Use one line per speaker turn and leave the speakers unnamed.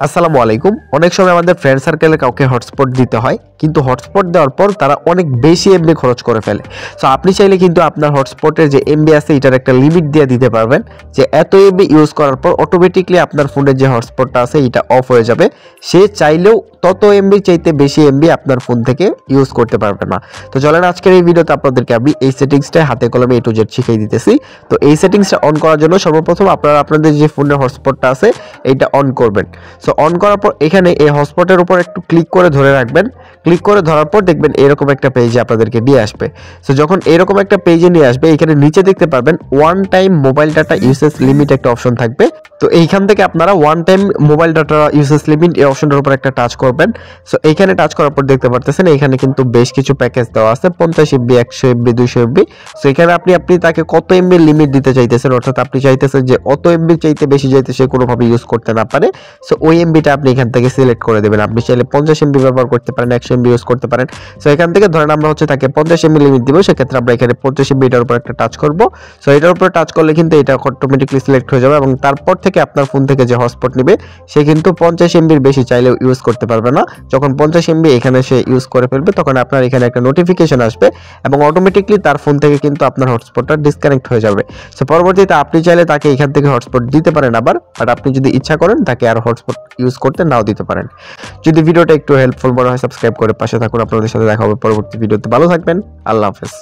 আসসালামু আলাইকুম। অনেক সময় আমাদের ফ্রেন্ড সার্কেলে কাউকে হটস্পট দিতে হয়, কিন্তু হটস্পট দেওয়ার পর তারা অনেক বেশি এমবি খরচ করে ফেলে। সো আপনি চাইলে কিন্তু আপনার হটস্পটের যে এমবি আছে এটার একটা লিমিট দিয়ে দিতে পারবেন, যে এত এমবি ইউজ করার পর অটোমেটিকলি আপনার ফোনের যে হটস্পটটা আছে এটা অফ হয়ে যাবে। সে চাইলেও তত এমবি চাইতে বেশি এমবি আপনার ফোন থেকে ইউজ করতে পারবে না। তো চলেন আজকের এই ভিডিওতে আপনাদেরকে আমি এই সেটিংসটা হাতে কলমে A to Z শিখিয়ে দিতেছি। তো এই সেটিংসটা অন করার জন্য সর্বপ্রথম আপনারা আপনাদের যে ফোনের হটস্পটটা আছে এইটা অন করবেন। সো অন করার পর এখানে এই হটস্পটের উপর একটু ক্লিক করে ধরে রাখবেন। ক্লিক করে ধরার পর দেখবেন এরকম একটা পেজে আপনাদেরকে নিয়ে আসবে। সো যখন এরকম একটা পেজে নিয়ে আসবে, এখানে নিচে দেখতে পারবেন one time mobile data usage limit একটা অপশন থাকবে। তো এইখান থেকে আপনারা one time mobile data usage limit এই অপশনটার উপর একটা টাচ করবেন। সো এইখানে টাচ করার পর দেখতে পারতেছেন এখানে কিন্তু বেশ কিছু প্যাকেজ দেওয়া আছে, 50 এমবি, 100 এমবি, 200 এমবি। সো এখানে আপনি তাকে কত এমবি লিমিট দিতে চাইতেছেন, অর্থাৎ আপনি চাইতেছেন যে অত এমবি চাইতে বেশি যাইতে সে কোনোভাবে ইউজ করতে না পারে। সো ওই এমবিটা আপনি এখান থেকে সিলেক্ট করে দেবেন। আপনি চাইলে 50 এমবি ব্যবহার করতে পারেন, 100 এমবি ইউজ করতে পারেন। সো এখান থেকে ধরেন আমরা হচ্ছে তাকে 50 এমবি লিমিট দিব, সেক্ষেত্রে আমরা এখানে 50 এমবি এটার উপর একটা টাচ করব। সো এটার উপর টাচ করলে কিন্তু এটা অটোমেটিকলি সিলেক্ট হয়ে যাবে এবং তারপর থেকে আপনার ফোন থেকে যে হটস্পট নেবে সে কিন্তু 50 এমবির বেশি চাইলেও ইউজ করতে পারবে না। যখন 50 এমবি এখানে সে ইউজ করে ফেলবে তখন আপনার এখানে একটা নোটিফিকেশন আসবে এবং অটোমেটিকলি তার ফোন থেকে কিন্তু আপনার হটস্পটটা ডিসকানেক্ট হয়ে যাবে। সো পরবর্তীতে আপনি চাইলে তাকে এখান থেকে হটস্পট দিতে পারেন আবার, বাট আপনি যদি ইচ্ছা করেন তাকে আর হটস্পট ইউজ করতে নাও দিতে পারেন। যদি ভিডিওটা একটু হেল্পফুল মনে হয় সাবস্ক্রাইব করে পাশে থাকুন। আপনাদের সাথে দেখা হবে পরবর্তী ভিডিওতে। ভালো থাকবেন। আল্লাহ হাফেজ।